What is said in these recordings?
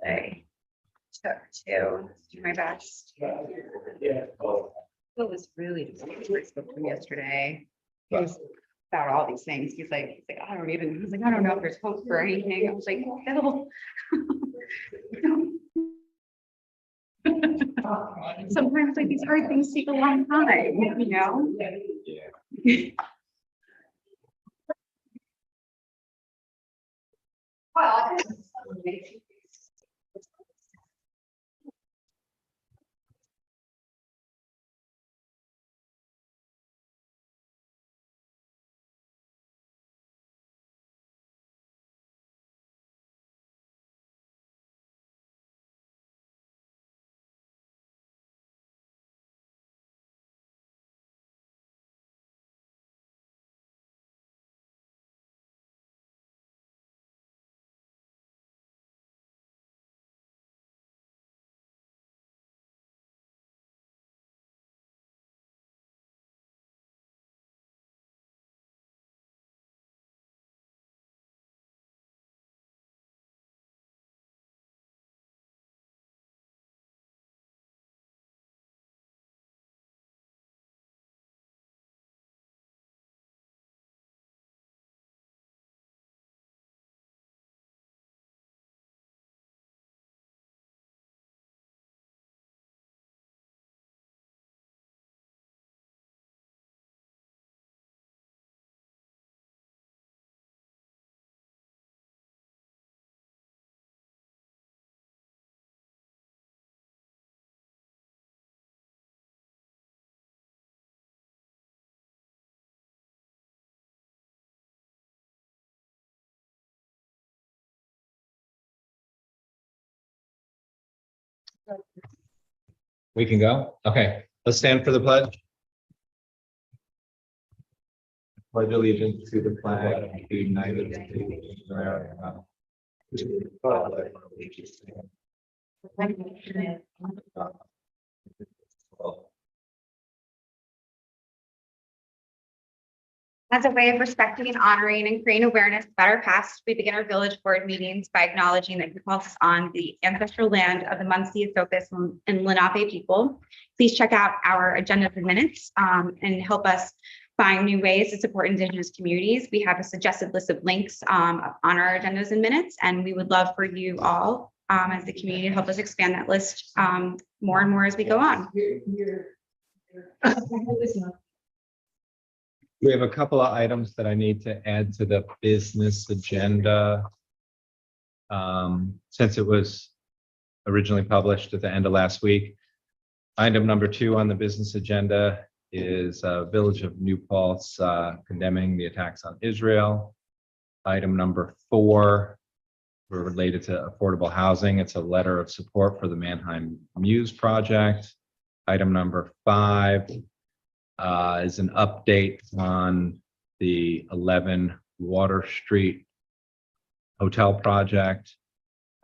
I took to do my best. It was really disappointing. I spoke to him yesterday. He was about all these things. He's like, I don't even, he's like, I don't know if there's hope for anything. I was like, Phil. Sometimes like these hard things take a long time, you know? Yeah. Well, We can go? Okay, let's stand for the pledge. Pledge allegiance to the flag of the United States of America. To the republic for which it stands, one nation, under God, indivisible. as a way of respecting and honoring and creating awareness of our past, we begin our village board meetings by acknowledging that we focus on the ancestral land of the Muncie, Esopus, and Lenape people. Please check out our agenda and minutes and help us find new ways to support Indigenous communities. We have a suggested list of links on our agendas and minutes, and we would love for you all as the community to help us expand that list more and more as we go on. We have a couple of items that I need to add to the business agenda. Since it was originally published at the end of last week. Item number 2 on the business agenda is Village of New Paltz condemning the attacks on Israel. Item number 4, we're related to affordable housing. It's a letter of support for the Mannheim Muse project. Item number 5 is an update on the 11 Water Street hotel project.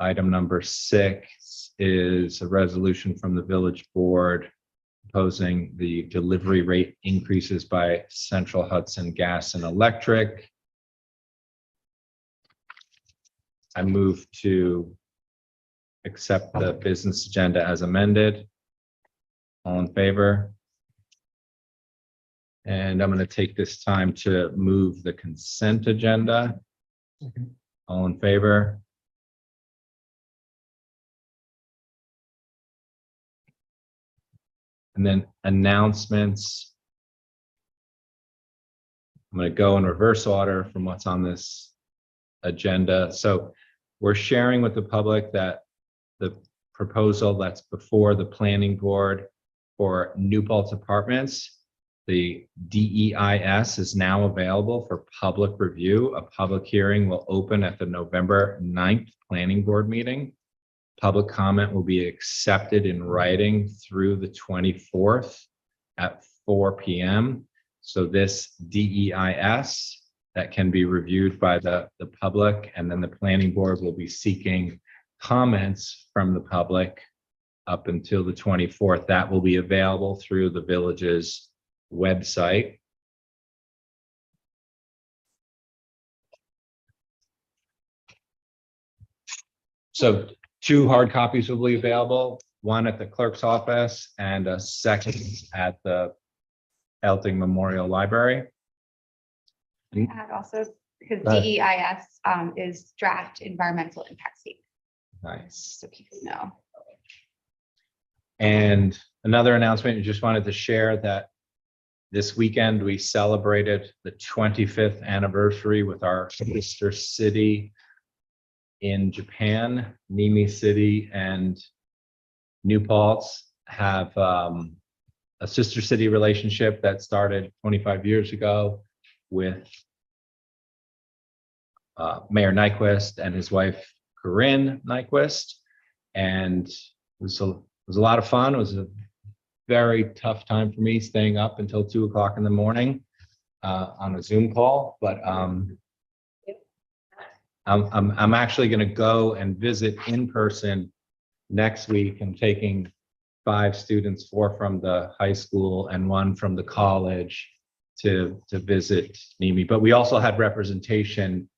Item number 6 is a resolution from the village board proposing the delivery rate increases by Central Hudson Gas and Electric. I move to accept the business agenda as amended. All in favor? And I'm going to take this time to move the consent agenda. All in favor? And then announcements. I'm going to go in reverse order from what's on this agenda. So we're sharing with the public that the proposal that's before the planning board for New Paltz Apartments, the DEIS is now available for public review. A public hearing will open at the November 9th planning board meeting. Public comment will be accepted in writing through the 24th at 4 p.m. So this DEIS that can be reviewed by the public, and then the planning board will be seeking comments from the public up until the 24th. That will be available through the village's website. So 2 hard copies will be available, one at the clerk's office and a second at the Elting Memorial Library. And also, because Go ahead. DEIS is draft environmental impact statement, Nice. so people know. And another announcement, we just wanted to share that this weekend we celebrated the 25th anniversary with our sister city in Japan. Nimi City and New Paltz have a sister city relationship that started 25 years ago with Mayor Nyquist and his wife Corinne Nyquist, and it was a lot of fun. It was a very tough time for me staying up until 2 o'clock in the morning on a Zoom call, but I'm actually going to go and visit in person next week. I'm taking 5 students, 4 from the high school and 1 from the college to visit Nimi. But we also had representation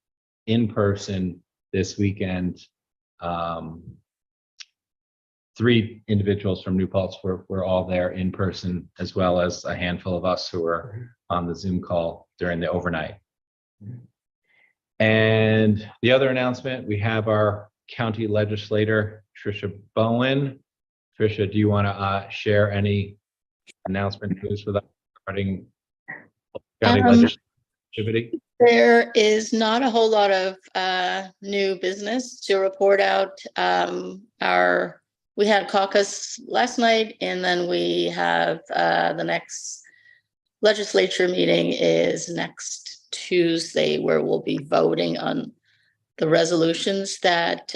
in person this weekend. 3 individuals from New Paltz were all there in person, as well as a handful of us who were on the Zoom call during the overnight. And the other announcement, we have our county legislator, Tricia Bowen. Tricia, do you want to share any announcement news with us regarding county legislative activity? There is not a whole lot of new business to report out. We had caucus last night, and then we have the next legislature meeting is next Tuesday, where we'll be voting on the resolutions that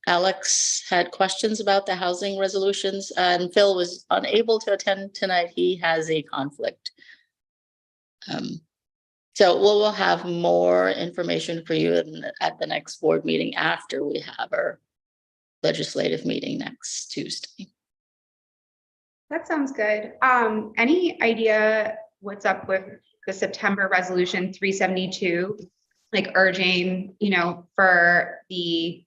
Alex had questions about, the housing resolutions, and Phil was unable to attend tonight. He has a conflict. So we'll have more information for you at the next board meeting after we have our legislative meeting next Tuesday. That sounds good. Any idea what's up with the September resolution 372, like urging, for the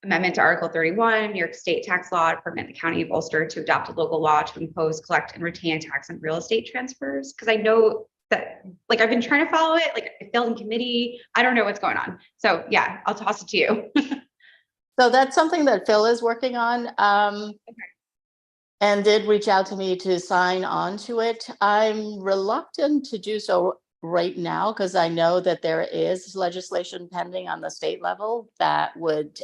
amendment to Article 31, New York State tax law to permit the County of Ulster to adopt a local law to impose, collect, and retain tax on real estate transfers? Because I know that, I've been trying to follow it, it failed in committee. I don't know what's going on. So yeah, I'll toss it to you. So that's something that Phil is working on, and did reach out to me to sign on to it. I'm reluctant to do so right now because I know that there is legislation pending on the state level that would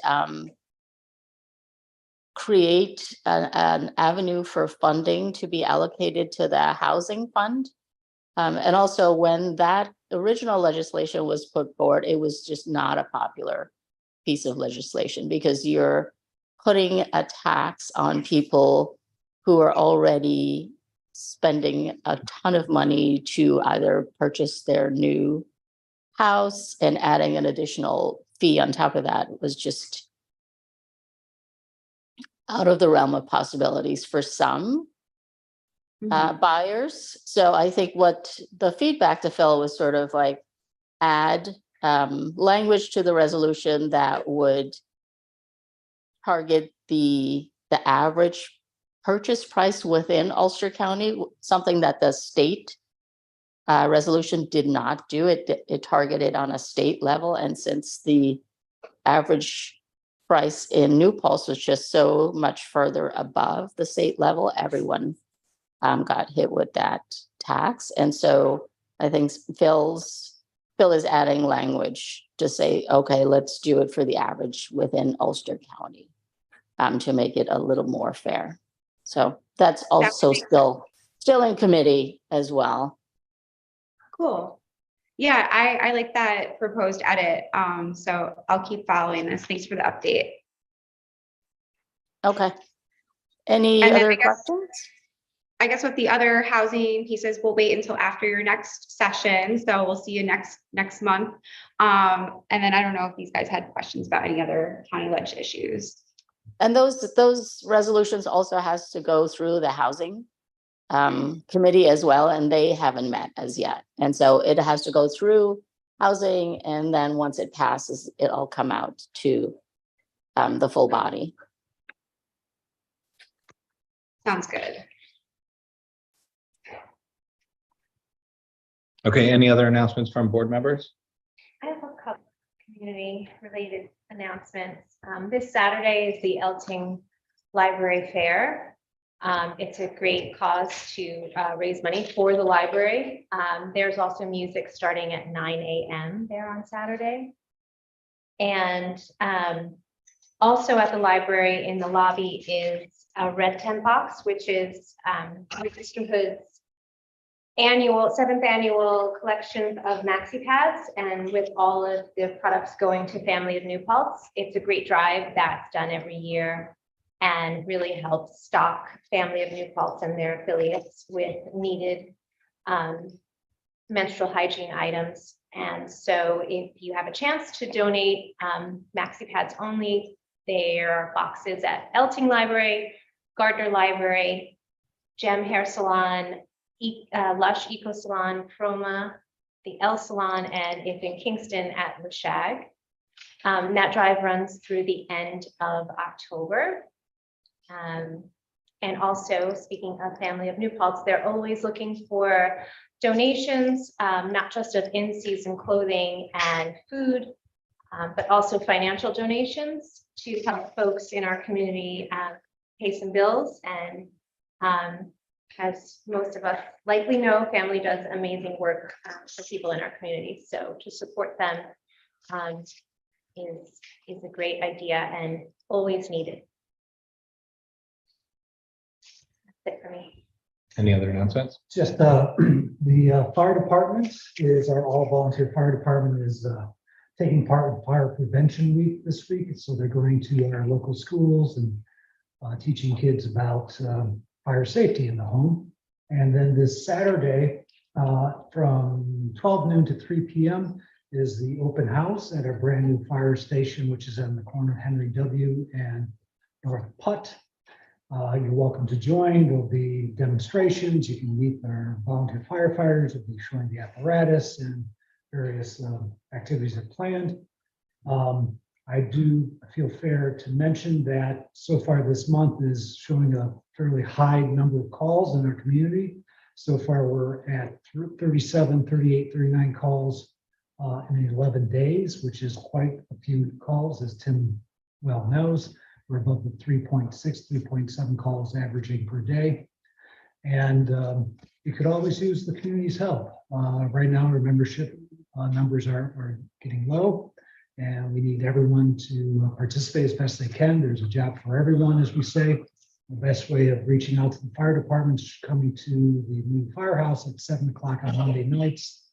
create an avenue for funding to be allocated to the housing fund. And also, when that original legislation was put forward, it was just not a popular piece of legislation because you're putting a tax on people who are already spending a ton of money to either purchase their new house, and adding an additional fee on top of that was just out of the realm of possibilities for some buyers. So I think what the feedback to Phil was sort of add language to the resolution that would target the average purchase price within Ulster County, something that the state resolution did not do. It targeted on a state level, and since the average price in New Paltz was just so much further above the state level, everyone got hit with that tax. And so I think Phil is adding language to say, okay, let's do it for the average within Ulster County to make it a little more fair. So that's also still in committee as well. Cool. Yeah, I like that proposed edit. So I'll keep following this. Thanks for the update. Okay. Any And then other questions? I guess with the other housing pieces, we'll wait until after your next session. So we'll see you next month. And then I don't know if these guys had questions about any other county ledge issues. And those resolutions also has to go through the housing committee as well, and they haven't met as yet. And so it has to go through housing, and then once it passes, it'll come out to the full body. Sounds good. Okay, any other announcements from board members? I have a couple community-related announcements. This Saturday is the Elting Library Fair. It's a great cause to raise money for the library. There's also music starting at 9 a.m. there on Saturday. And also at the library in the lobby is a Red Tent Box, which is the sisterhood's seventh annual collection of maxi pads, and with all of the products going to Family of New Paltz. It's a great drive that's done every year and really helps stock Family of New Paltz and their affiliates with needed menstrual hygiene items. And so if you have a chance to donate maxi pads only, there are boxes at Elting Library, Gardner Library, Gem Hair Salon, Lush Eco Salon, Chroma, the El Salon, and if in Kingston at Le Shag. That drive runs through the end of October. And also, speaking of Family of New Paltz, they're always looking for donations, not just of in-season clothing and food, but also financial donations to help folks in our community pay some bills. And as most of us likely know, Family does amazing work for people in our community. So to support them is a great idea and always needed. That's it for me. Any other announcements? Just the fire department is our all volunteer fire department is taking part in Fire Prevention Week this week. So they're going to our local schools and teaching kids about fire safety in the home. And then this Saturday from 12 noon to 3 p.m. is the open house at our brand new fire station, which is on the corner of Henry W. and North Putt. You're welcome to join. There'll be demonstrations. You can meet our volunteer firefighters. We'll be showing the apparatus and various activities are planned. I do feel fair to mention that so far this month is showing a fairly high number of calls in our community. So far, we're at 37, 38, 39 calls in 11 days, which is quite a few calls, as Tim well knows. We're above the 3.6, 3.7 calls averaging per day. And you could always use the community's help. Right now, our membership numbers are getting low, and we need everyone to participate as best they can. There's a job for everyone, as we say. The best way of reaching out to the fire department is coming to the new firehouse at 7 o'clock on Monday nights.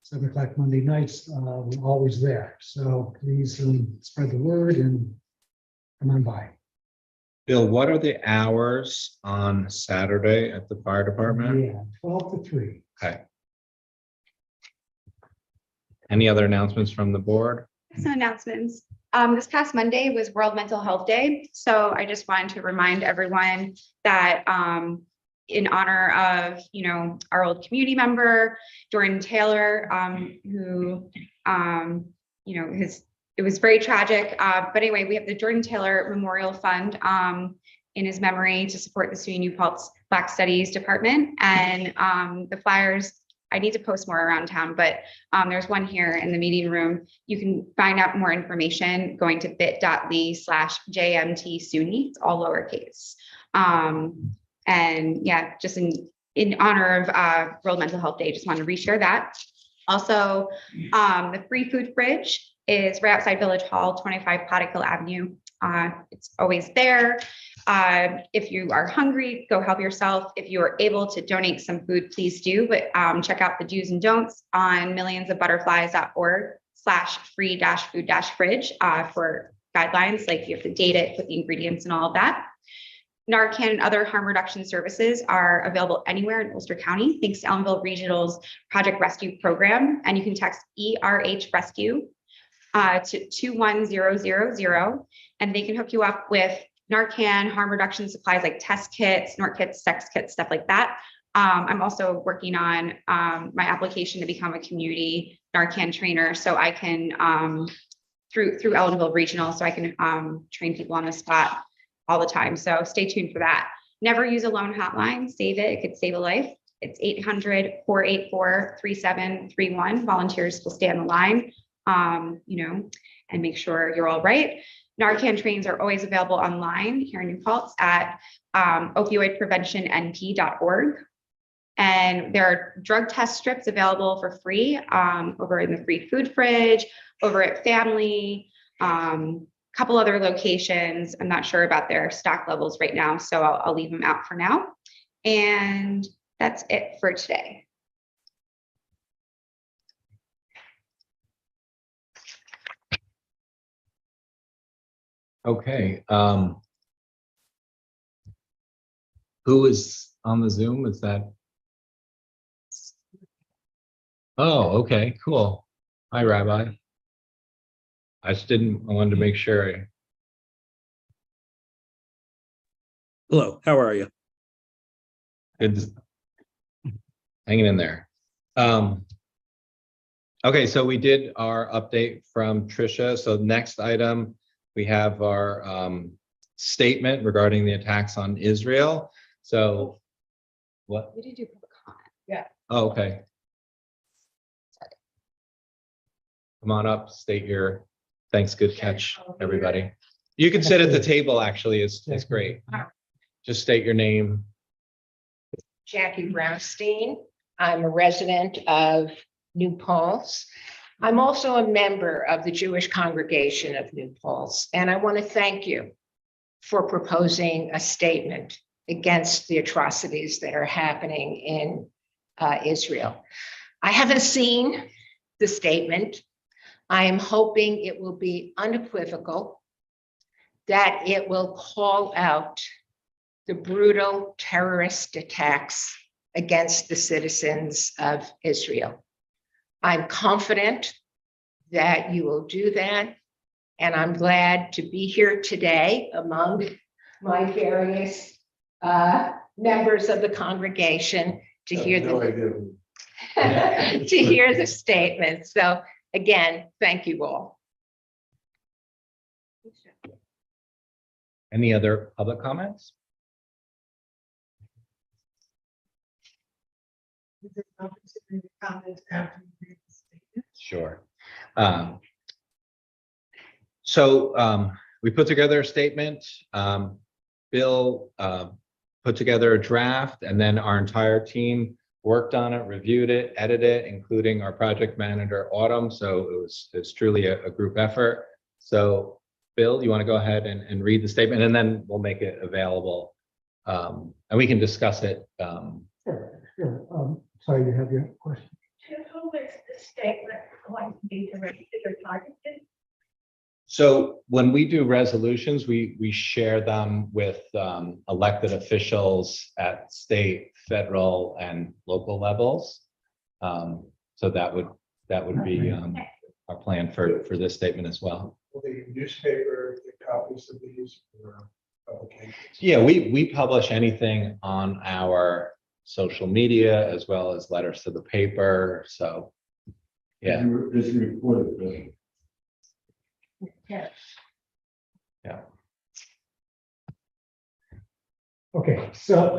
7 o'clock Monday nights, we're always there. So please spread the word and come on by. Bill, what are the hours on Saturday at the fire department? Yeah, 12 to 3. Okay. Any other announcements from the board? Some announcements. This past Monday was World Mental Health Day. So I just wanted to remind everyone that in honor of, our old community member, Jordan Taylor, who, it was very tragic. But anyway, we have the Jordan Taylor Memorial Fund in his memory to support the SUNY New Paltz Black Studies Department. And the flyers, I need to post more around town, but there's one here in the meeting room. You can find out more information going to bit.ly/JMT-SUNY. It's all lowercase. And yeah, just in honor of World Mental Health Day, just want to reshare that. Also, the free food fridge is right outside Village Hall, 25 Pottick Avenue. It's always there. If you are hungry, go help yourself. If you are able to donate some food, please do. But check out the do's and don'ts on millionsofbutterflies.org/free-food-fridge for guidelines, like you have to date it, put the ingredients and all of that. Narcan and other harm reduction services are available anywhere in Ulster County, thanks to Ellenville Regional's Project Rescue Program. And you can text ERH Rescue to 21000, and they can hook you up with Narcan, harm reduction supplies like test kits, snort kits, sex kits, stuff like that. I'm also working on my application to become a community Narcan trainer, so I can through Ellenville Regional, so I can train people on the spot all the time. So stay tuned for that. Never use a loan hotline. Save it. It could save a life. It's 800-484-3731. Volunteers will stay on the line, and make sure you're all right. Narcan trainings are always available online here in New Paltz at opioidpreventionnp.org. And there are drug test strips available for free over in the free food fridge, over at Family, couple other locations. I'm not sure about their stock levels right now, so I'll leave them out for now. And that's it for today. Okay. Who is on the Zoom? Is that? Oh, okay, cool. Hi, Rabbi. I wanted to make sure. Hello, how are you? Good. Hanging in there. Okay, so we did our update from Tricia. So next item, we have our statement regarding the attacks on Israel. So what? We did do public comment. Yeah. Oh, okay. Come on up, state your, thanks, good catch, everybody. You can sit at the table, actually, it's great. Just state your name. Jackie Brownstein. I'm a resident of New Paltz. I'm also a member of the Jewish congregation of New Paltz, and I want to thank you for proposing a statement against the atrocities that are happening in Israel. I haven't seen the statement. I am hoping it will be unequivocal, that it will call out the brutal terrorist attacks against the citizens of Israel. I'm confident that you will do that, and I'm glad to be here today among my various members of the congregation to hear to hear the statement. So again, thank you all. Any other public comments? Sure. So we put together a statement. Bill put together a draft, and then our entire team worked on it, reviewed it, edited it, including our project manager, Autumn. So it's truly a group effort. So Bill, you want to go ahead and read the statement, and then we'll make it available. And we can discuss it. Sure. Sorry, you have your question. Who is this statement going to be directed or targeted? So when we do resolutions, we share them with elected officials at state, federal, and local levels. So that would be our plan for this statement as well. Will the newspaper get copies of these for publication? Yeah, we publish anything on our social media as well as letters to the paper. So yeah. It's reported, right? Yes. Yeah. Okay, so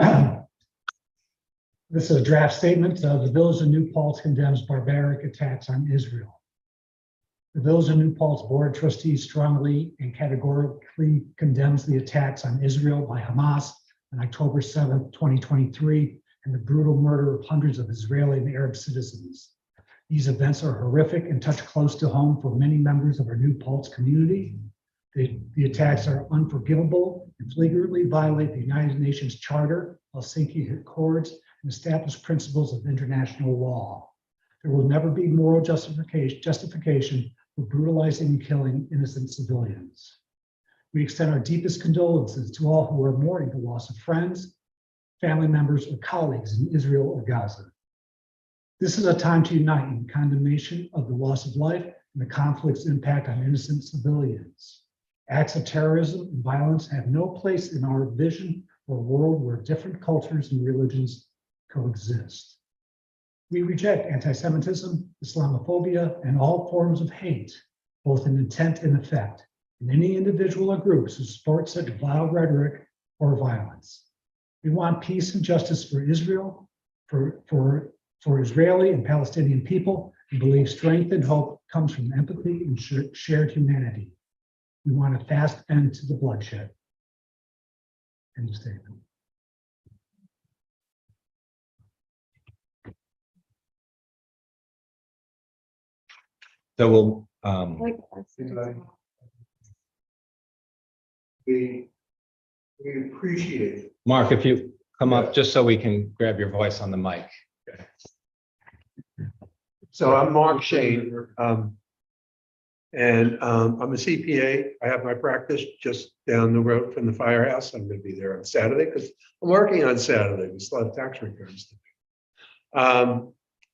this is a draft statement. The Village of New Paltz condemns barbaric attacks on Israel. The Village of New Paltz Board of Trustees strongly and categorically condemns the attacks on Israel by Hamas on October 7th, 2023, and the brutal murder of hundreds of Israeli and Arab citizens. These events are horrific and touch close to home for many members of our New Paltz community. The attacks are unforgivable and flagrantly violate the United Nations Charter, Helsinki Accords, and established principles of international law. There will never be moral justification for brutalizing and killing innocent civilians. We extend our deepest condolences to all who are mourning the loss of friends, family members, or colleagues in Israel or Gaza. This is a time to unite in condemnation of the loss of life and the conflict's impact on innocent civilians. Acts of terrorism and violence have no place in our vision for a world where different cultures and religions coexist. We reject anti-Semitism, Islamophobia, and all forms of hate, both in intent and effect, in any individual or groups who support such vile rhetoric or violence. We want peace and justice for Israel, for Israeli and Palestinian people. We believe strength and hope comes from empathy and shared humanity. We want a fast end to the bloodshed. End of statement. So we'll, We appreciate it. Mark, if you come up, just so we can grab your voice on the mic. So I'm Mark Shane. And I'm a CPA. I have my practice just down the road from the firehouse. I'm going to be there on Saturday because I'm working on Saturday. We still have tax returns to do.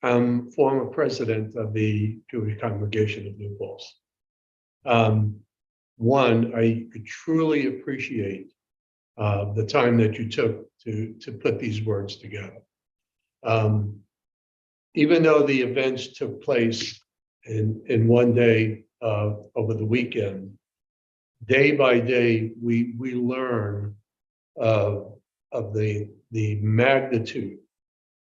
I'm former president of the Jewish Congregation of New Paltz. One, I truly appreciate the time that you took to put these words together. Even though the events took place in one day over the weekend, day by day, we learn of the magnitude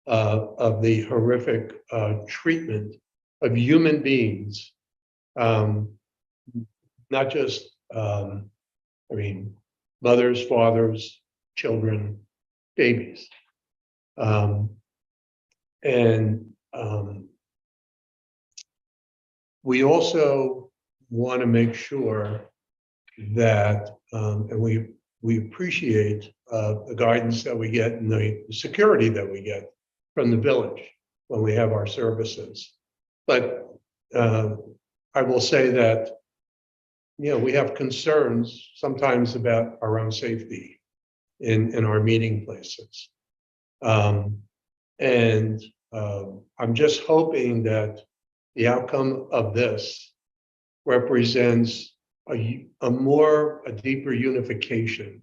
of the horrific treatment of human beings, not just, mothers, fathers, children, babies. We also want to make sure that, and we appreciate the guidance that we get and the security that we get from the village when we have our services. But I will say that, we have concerns sometimes about our own safety in our meeting places. I'm just hoping that the outcome of this represents a deeper unification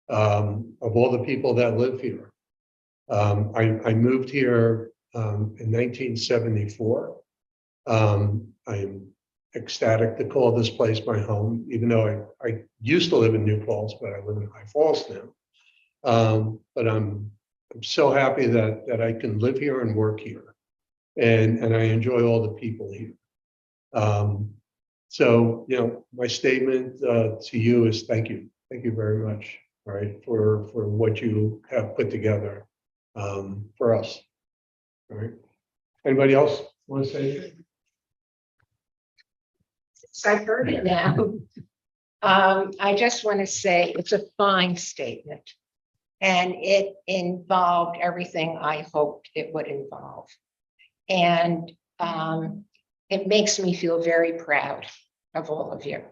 of all the people that live here. I moved here in 1974. I'm ecstatic to call this place my home, even though I used to live in New Paltz, but I live in High Falls now. But I'm so happy that I can live here and work here, and I enjoy all the people here. So, my statement to you is thank you very much, all right, for what you have put together for us. All right. Anybody else want to say anything? I've heard it now. I just want to say it's a fine statement. And it involved everything I hoped it would involve. And it makes me feel very proud of all of you.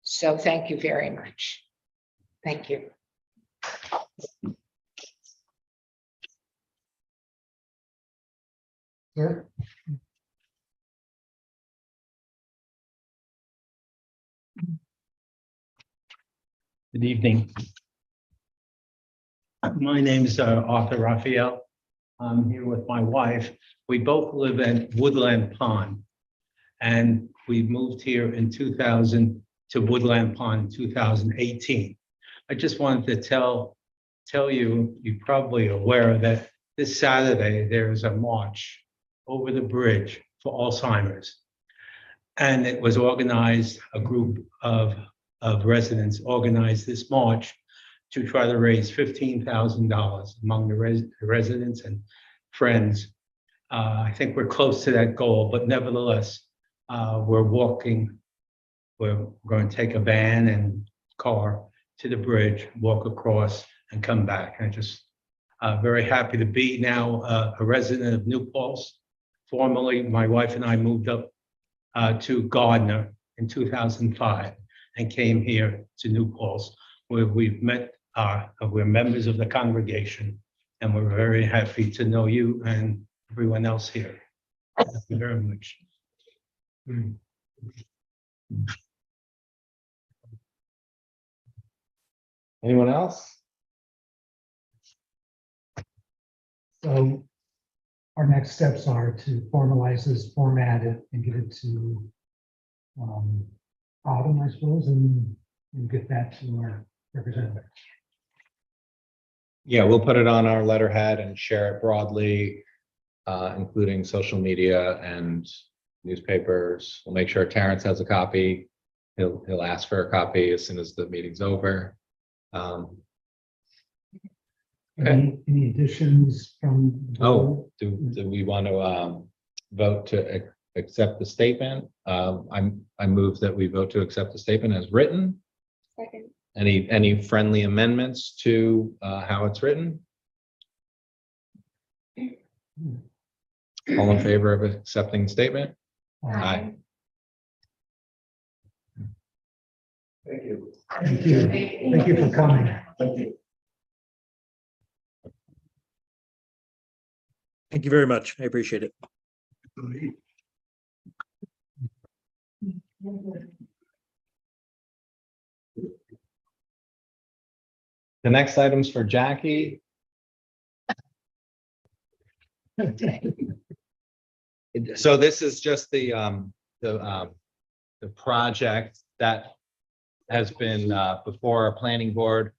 So thank you very much. Thank you. Sir? Good evening. My name is Arthur Raphael. I'm here with my wife. We both live in Woodland Pond, and we moved here in 2000 to Woodland Pond in 2018. I just wanted to tell you, you're probably aware that this Saturday there is a march over the bridge for Alzheimer's, and it was organized. A group of residents organized this march to try to raise $15,000 among the residents and friends. I think we're close to that goal, but nevertheless, we're walking. We're going to take a van and car to the bridge, walk across, and come back. I'm just very happy to be now a resident of New Paltz. Formerly, my wife and I moved up to Gardner in 2005 and came here to New Paltz, where we've met. We're members of the congregation, and we're very happy to know you and everyone else here. Thank you very much. Anyone else? So our next steps are to formalize this, format it, and get it to Autumn, I suppose, and get that to our representative. Yeah, we'll put it on our letterhead and share it broadly, including social media and newspapers. We'll make sure Terrence has a copy. He'll ask for a copy as soon as the meeting's over. Any additions from? the board? Oh, do we want to vote to accept the statement? I move that we vote to accept the statement as written. Second. Any friendly amendments to how it's written? All in favor of accepting the statement? Aye. Thank you. Thank you. Thank you for coming. Thank you. Thank you very much. I appreciate it. The next item's for Jackie. So this is just the project that has been before our planning board,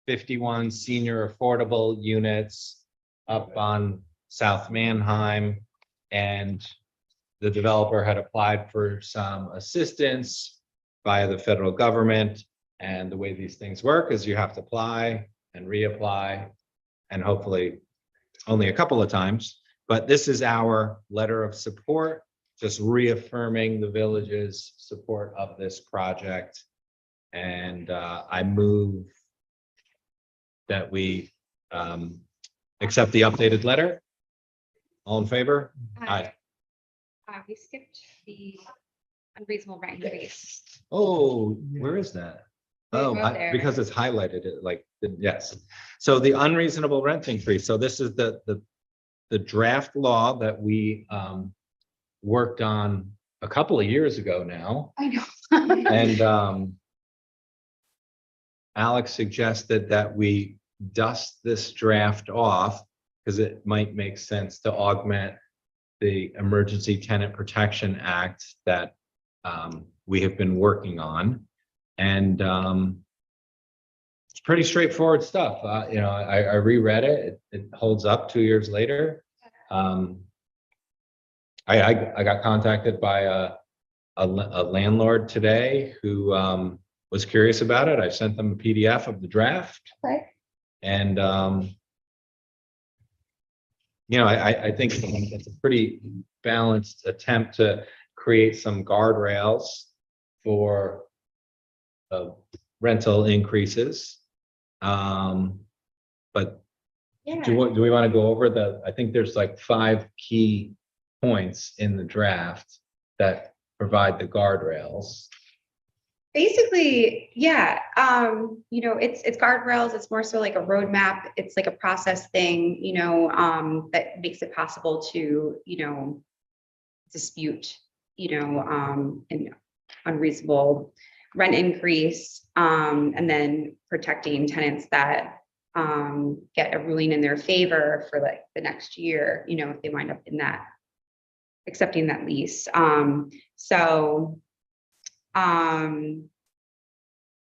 51 senior affordable units up on South Manheim. And the developer had applied for some assistance via the federal government. And the way these things work is you have to apply and reapply, and hopefully only a couple of times. But this is our letter of support, just reaffirming the village's support of this project. And I move that we accept the updated letter. All in favor? Aye. We skipped the unreasonable rent increase. Oh, where is that? Oh, because it's highlighted it like, yes. So the unreasonable rent increase. So this is the draft law that we worked on a couple of years ago now. I know. And Alex suggested that we dust this draft off because it might make sense to augment the Emergency Tenant Protection Act that we have been working on. And it's pretty straightforward stuff. You know, I reread it. It holds up 2 years later. I got contacted by a landlord today who was curious about it. I sent them a PDF of the draft. Okay. And you know, I think it's a pretty balanced attempt to create some guardrails for rental increases. But Yeah. do we want to go over I think there's like 5 key points in the draft that provide the guardrails. Basically, yeah, you know, it's guardrails. It's more so like a roadmap. It's like a process thing, you know, that makes it possible to, you know, dispute, you know, an unreasonable rent increase, and then protecting tenants that get a ruling in their favor for like the next year, you know, if they wind up in that, accepting that lease.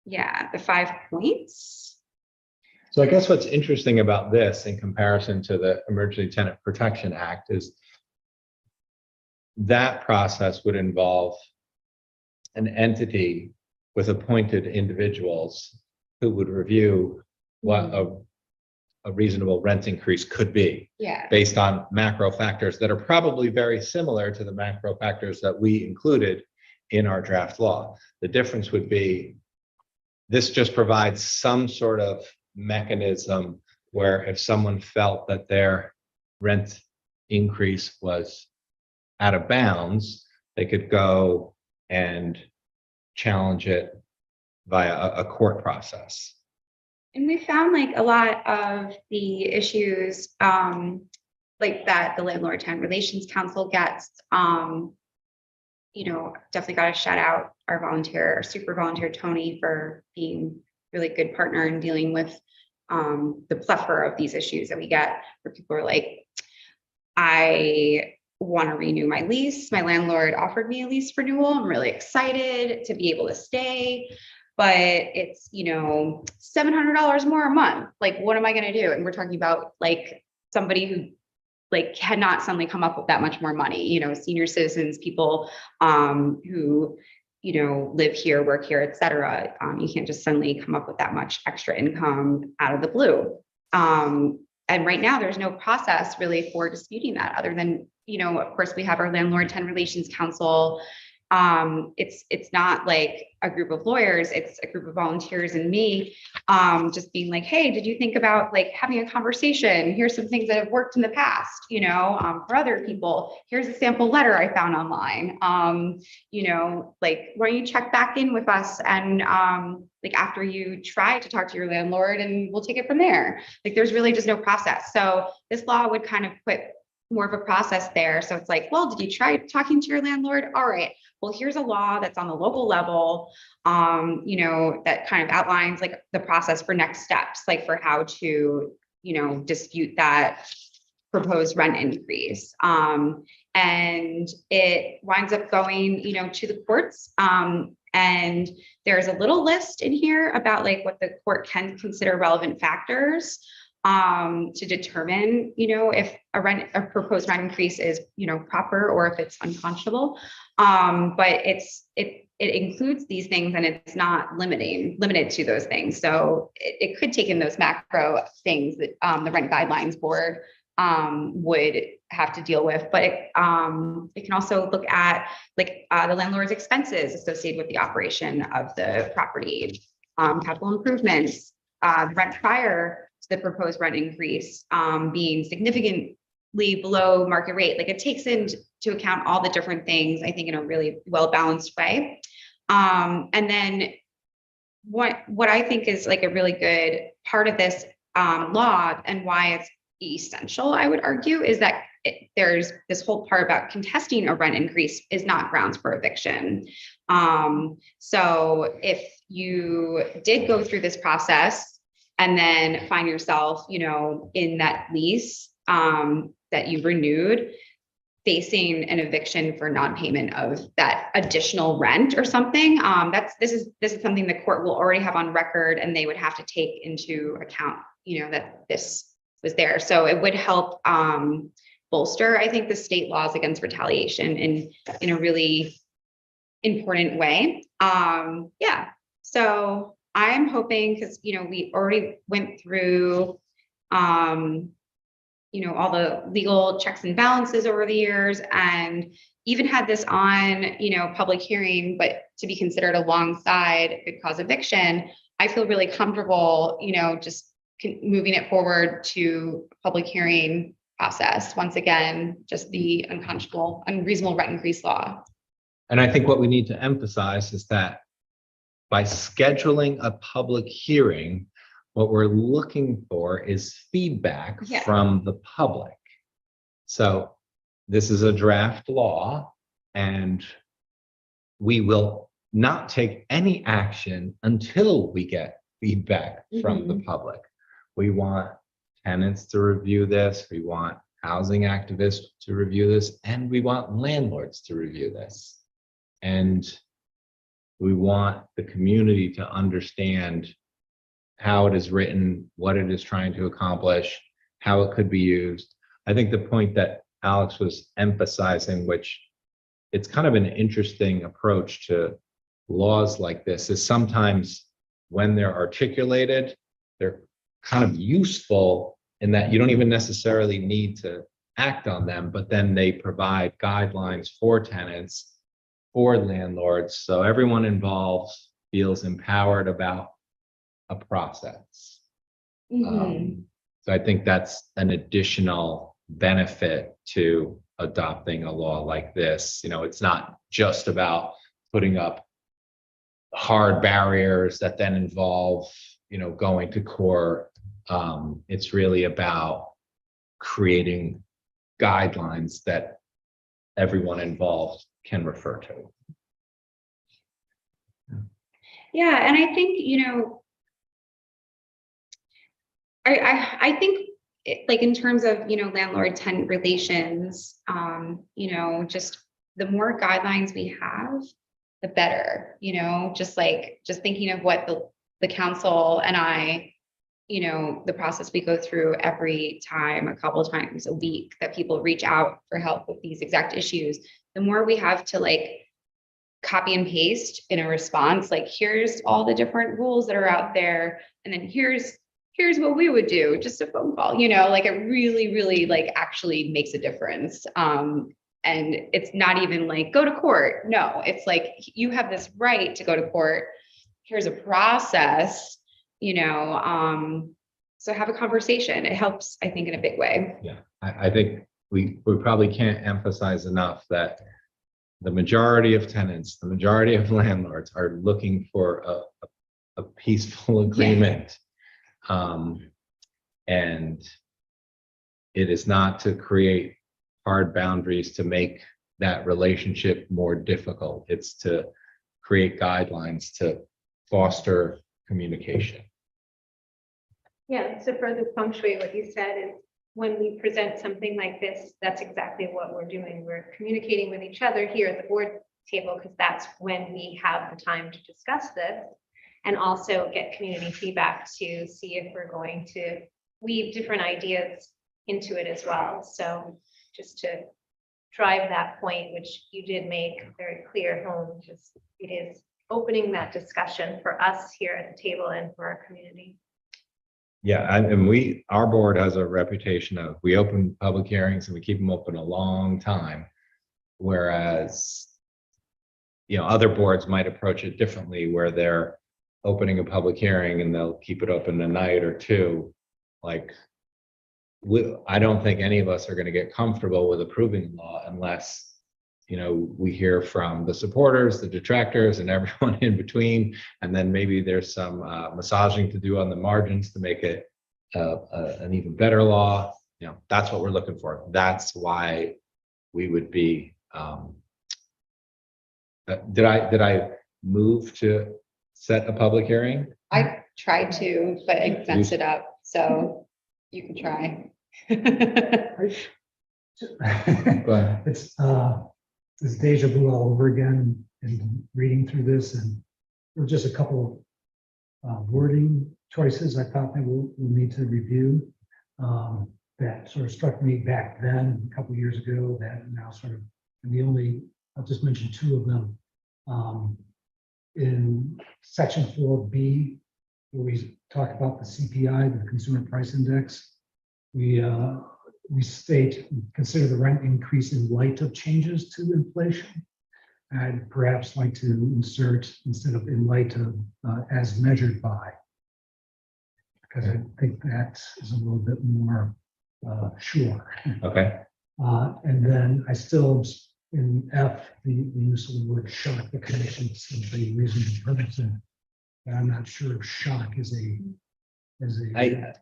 Yeah, the 5 points. So I guess what's interesting about this in comparison to the Emergency Tenant Protection Act is that process would involve an entity with appointed individuals who would review what a reasonable rent increase could be. Yeah. Based on macro factors that are probably very similar to the macro factors that we included in our draft law. The difference would be this just provides some sort of mechanism where if someone felt that their rent increase was out of bounds, they could go and challenge it via a court process. And we found like a lot of the issues like that the Landlord Tenant Relations Council gets, you know, definitely got to shout out our super volunteer Tony for being really good partner in dealing with the plethora of these issues that we get where people are like, I want to renew my lease. My landlord offered me a lease renewal. I'm really excited to be able to stay. but it's, $700 more a month. Like, what am I going to do? And we're talking about like somebody who like cannot suddenly come up with that much more money, senior citizens, people who, live here, work here, et cetera. You can't just suddenly come up with that much extra income out of the blue. And right now there's no process really for disputing that other than, of course we have our landlord tenant relations council. It's not like a group of lawyers, it's a group of volunteers and me, just being like, hey, did you think about like having a conversation? Here's some things that have worked in the past, for other people. Here's a sample letter I found online. Like, why don't you check back in with us and like after you try to talk to your landlord, and we'll take it from there. Like, there's really just no process. So this law would kind of put more of a process there. So it's like, well, did you try talking to your landlord? All right, well, here's a law that's on the local level, that kind of outlines like the process for next steps, like for how to, dispute that proposed rent increase. And it winds up going, to the courts. And there's a little list in here about like what the court can consider relevant factors to determine, if a proposed rent increase is, proper or if it's unconscionable. But it includes these things and it's not limited to those things. So it could take in those macro things that the rent guidelines board would have to deal with, but it can also look at like the landlord's expenses associated with the operation of the property, capital improvements, rent prior to the proposed rent increase being significantly below market rate. Like, it takes into account all the different things, I think, in a really well-balanced way. And then what I think is like a really good part of this law and why it's essential, I would argue, is that there's this whole part about contesting a rent increase is not grounds for eviction. So if you did go through this process and then find yourself, in that lease that you renewed, facing an eviction for non-payment of that additional rent or something, this is something the court will already have on record, and they would have to take into account, that this was there. So it would help bolster, I think, the state laws against retaliation in a really important way. Yeah. So I'm hoping, because we already went through all the legal checks and balances over the years, and even had this on, public hearing, but to be considered alongside good cause eviction. I feel really comfortable, just moving it forward to public hearing process. Once again, just the unconscionable, unreasonable rent increase law. And I think what we need to emphasize is that by scheduling a public hearing, what we're looking for is feedback from the public. So this is a draft law, and we will not take any action until we get feedback from the public. We want tenants to review this, we want housing activists to review this, and we want landlords to review this. And we want the community to understand how it is written, what it is trying to accomplish, how it could be used. I think the point that Alex was emphasizing, which it's kind of an interesting approach to laws like this, is sometimes when they're articulated, they're kind of useful in that you don't even necessarily need to act on them, but then they provide guidelines for tenants, for landlords, so everyone involved feels empowered about a process. So I think that's an additional benefit to adopting a law like this. It's not just about putting up hard barriers that then involve, going to court. It's really about creating guidelines that everyone involved can refer to. Yeah, and I think, I think like in terms of, landlord tenant relations, just the more guidelines we have, the better, you know, just thinking of what the council and I, you know, the process we go through every time, a couple of times a week, that people reach out for help with these exact issues. The more we have to like copy and paste in a response, like here's all the different rules that are out there, and then here's what we would do, just a phone call, you know, like it really like actually makes a difference. And it's not even like go to court. No, it's like you have this right to go to court. Here's a process, you know. So have a conversation. It helps, I think, in a big way. Yeah, I think we probably can't emphasize enough that the majority of tenants, the majority of landlords are looking for a peaceful agreement. And it is not to create hard boundaries to make that relationship more difficult. It's to create guidelines to foster communication. Yeah, so further punctuate what you said is when we present something like this, that's exactly what we're doing. We're communicating with each other here at the board table because that's when we have the time to discuss this and also get community feedback to see if we're going to weave different ideas into it as well. So just to drive that point, which you did make very clear home, just it is opening that discussion for us here at the table and for our community. Yeah, and our board has a reputation of, we open public hearings and we keep them open a long time. Whereas, you know, other boards might approach it differently, where they're opening a public hearing and they'll keep it open a night or two. Like, I don't think any of us are going to get comfortable with approving law unless, you know, we hear from the supporters, the detractors, and everyone in between. And then maybe there's some massaging to do on the margins to make it an even better law. You know, that's what we're looking for. That's why we would be. Did I move to set a public hearing? I tried to, but it messed it up. So you can try. It's deja vu all over again and reading through this, and there were just a couple of wording choices I thought that we'll need to review that sort of struck me back then a couple of years ago that now sort of, and I'll just mention two of them. In section 4B, where we talk about the CPI, the Consumer Price Index, we state, consider the rent increase in light of changes to inflation. I'd perhaps like to insert, instead of in light of, as measured by, because I think that is a little bit more sure. Okay. And then I still, in F, the use of the word shock, the commission seems to be reasonable purpose. And I'm not sure if shock is a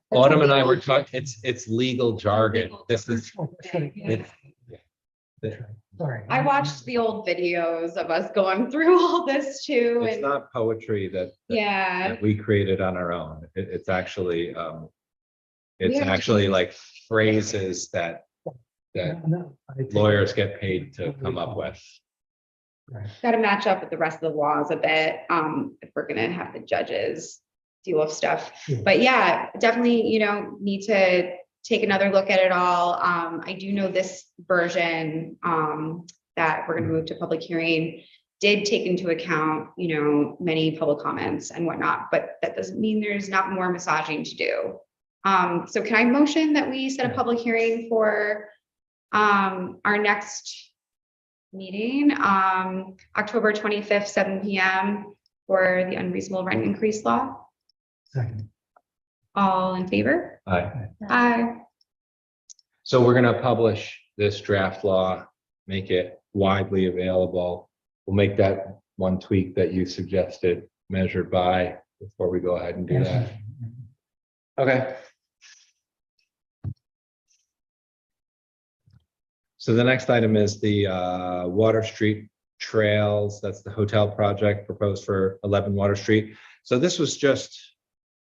Autumn and I were talking, it's legal jargon. This is, Sorry. I watched the old videos of us going through all this too. it's And not poetry that yeah, we created on our own. It's actually, We have to actually use- like phrases that No, I take- lawyers get paid to come up with. Right. got to match up with the rest of the laws a bit. If we're going to have the judges deal with stuff. Sure. But yeah, definitely, you know, need to take another look at it all. I do know this version that we're going to move to public hearing did take into account, you know, many public comments and whatnot, but that doesn't mean there's not more massaging to do. So can I motion that we set a public hearing for our next meeting, October 25th, 7 p.m. for the unreasonable rent increase law? Second. All in favor? Aye. Aye. So we're gonna publish this draft law, make it widely available. We'll make that one tweak that you suggested, measured by, before we go ahead and do that. Okay. So the next item is the Water Street Trails. That's the hotel project proposed for 11 Water Street. So this was just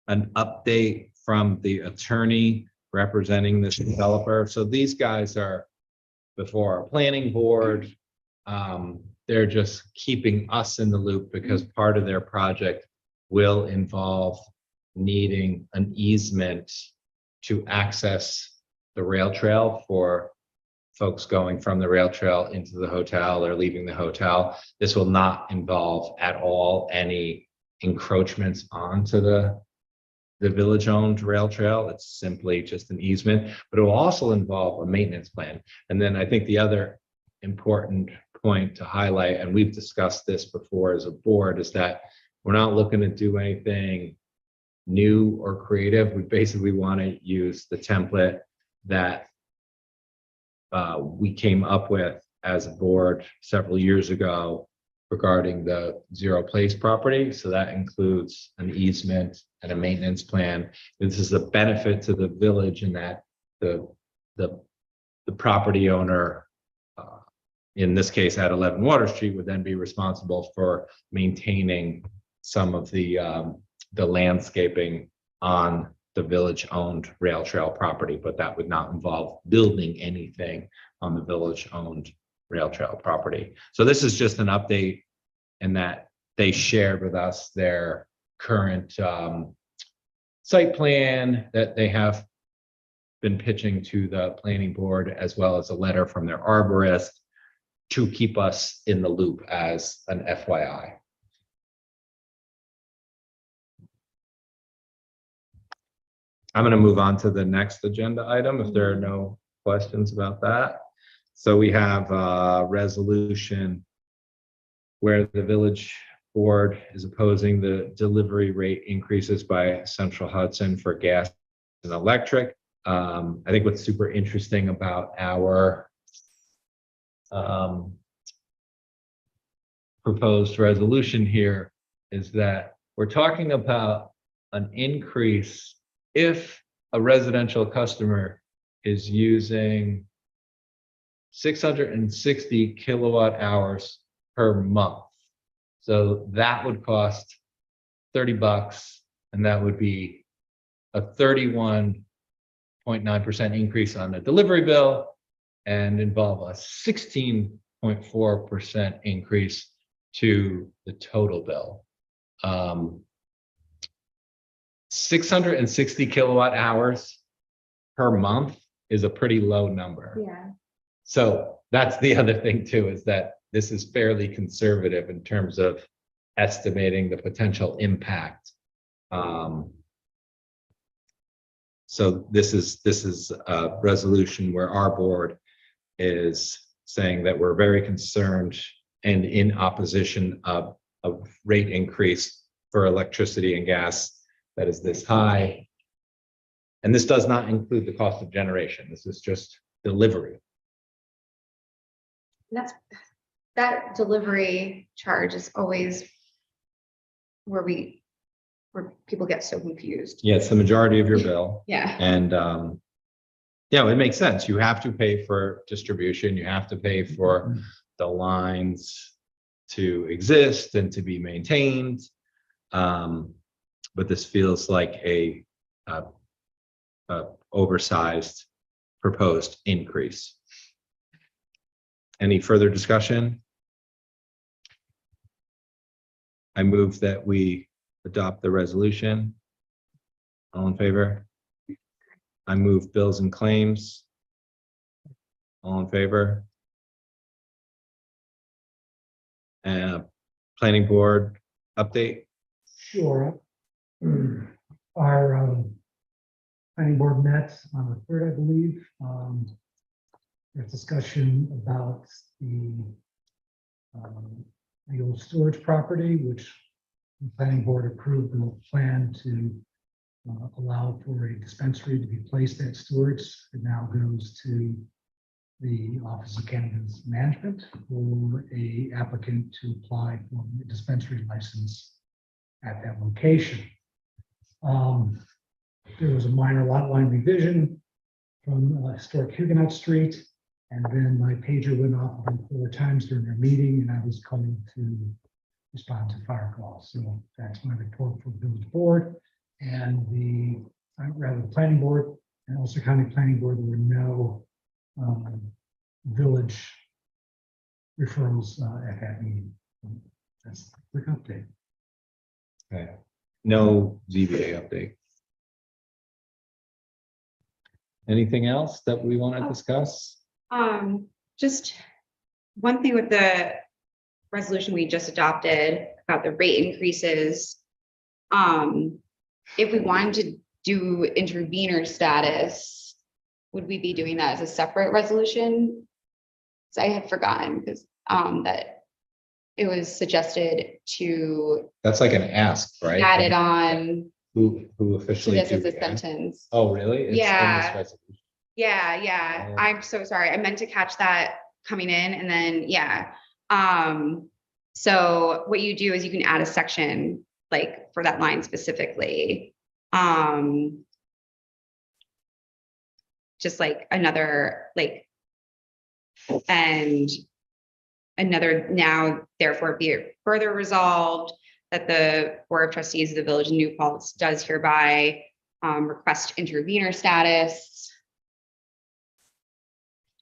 an update from the attorney representing this developer. So these guys are before our planning board. they're just keeping us in the loop because part of their project will involve needing an easement to access the rail trail for folks going from the rail trail into the hotel or leaving the hotel. This will not involve at all any encroachments onto the village-owned rail trail. It's simply just an easement, but it will also involve a maintenance plan. And then I think the other important point to highlight, and we've discussed this before as a board, is that we're not looking to do anything new or creative. We basically want to use the template that we came up with as a board several years ago regarding the zero place property. So that includes an easement and a maintenance plan. This is a benefit to the village in that the property owner, in this case at 11 Water Street, would then be responsible for maintaining some of the landscaping on the village-owned rail trail property, but that would not involve building anything on the village-owned rail trail property. So this is just an update in that they shared with us their current site plan that they have been pitching to the planning board, as well as a letter from their arborist to keep us in the loop as an FYI. I'm going to move on to the next agenda item if there are no questions about that. So we have a resolution where the village board is opposing the delivery rate increases by Central Hudson for gas and electric. I think what's super interesting about our proposed resolution here is that we're talking about an increase if a residential customer is using 660 kilowatt hours per month. So that would cost $30, and that would be a 31.9% increase on the delivery bill and involve a 16.4% increase to the total bill. 660 kilowatt hours per month is a pretty low number. Yeah. So that's the other thing too, is that this is fairly conservative in terms of estimating the potential impact. So this is a resolution where our board is saying that we're very concerned and in opposition of a rate increase for electricity and gas that is this high. And this does not include the cost of generation. This is just delivery. That delivery charge is always where people get so confused. Yeah, it's the majority of your bill. Yeah. And it makes sense. You have to pay for distribution. You have to pay for the lines to exist and to be maintained. But this feels like a oversized proposed increase. Any further discussion? I move that we adopt the resolution. All in favor? I move bills and claims. All in favor? And planning board update. Sure. Our planning board met on the 3rd, I believe. There's discussion about the old storage property, which the planning board approved the plan to allow for a dispensary to be placed at storage. It now goes to the Office of Cannabis Management for a applicant to apply for a dispensary license at that location. There was a minor lot line revision from historic Huguenot Street, and then my pager went off about 4 times during their meeting, and I was called to respond to fire calls. So that's my report for the village board and the planning board and Ulster County Planning Board. There were no village referrals at that meeting. That's a quick update. Okay. No ZBA update. Anything else that we want to discuss? Just one thing with the resolution we just adopted about the rate increases. If we wanted to do intervenor status, would we be doing that as a separate resolution? So I had forgotten because that it was suggested to That's like an ask, right? add it on Who to officially this do as a the ask? sentence. Oh, really? It's in this Yeah. resolution. Yeah. Oh. I'm so sorry. I meant to catch that coming in and then, yeah. So what you do is you can add a section like for that line specifically. Just like another, like, and another now therefore be it further resolved that the Board of Trustees of the Village of New Paltz does hereby request intervenor status.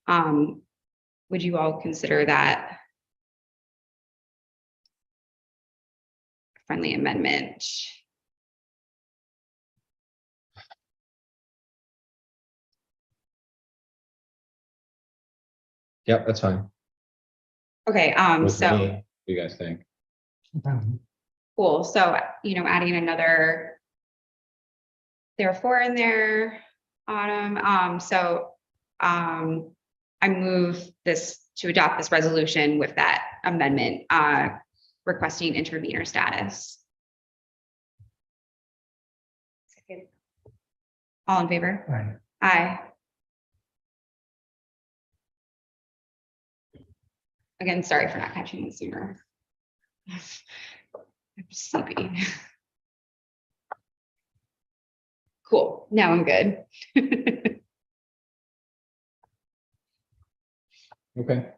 Would you all consider that a friendly amendment? Yep, that's fine. Okay, With so me, what do you guys think? cool. So, adding another therefore in there, Autumn. I move this to adopt this resolution with that amendment, requesting intervenor status. Second. All in favor? Right. Aye. Again, sorry for not catching it sooner. I'm sleepy. Cool, now I'm good. Okay.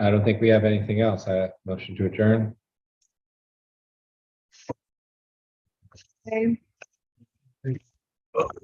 I don't think we have anything else. I motion to adjourn. Okay.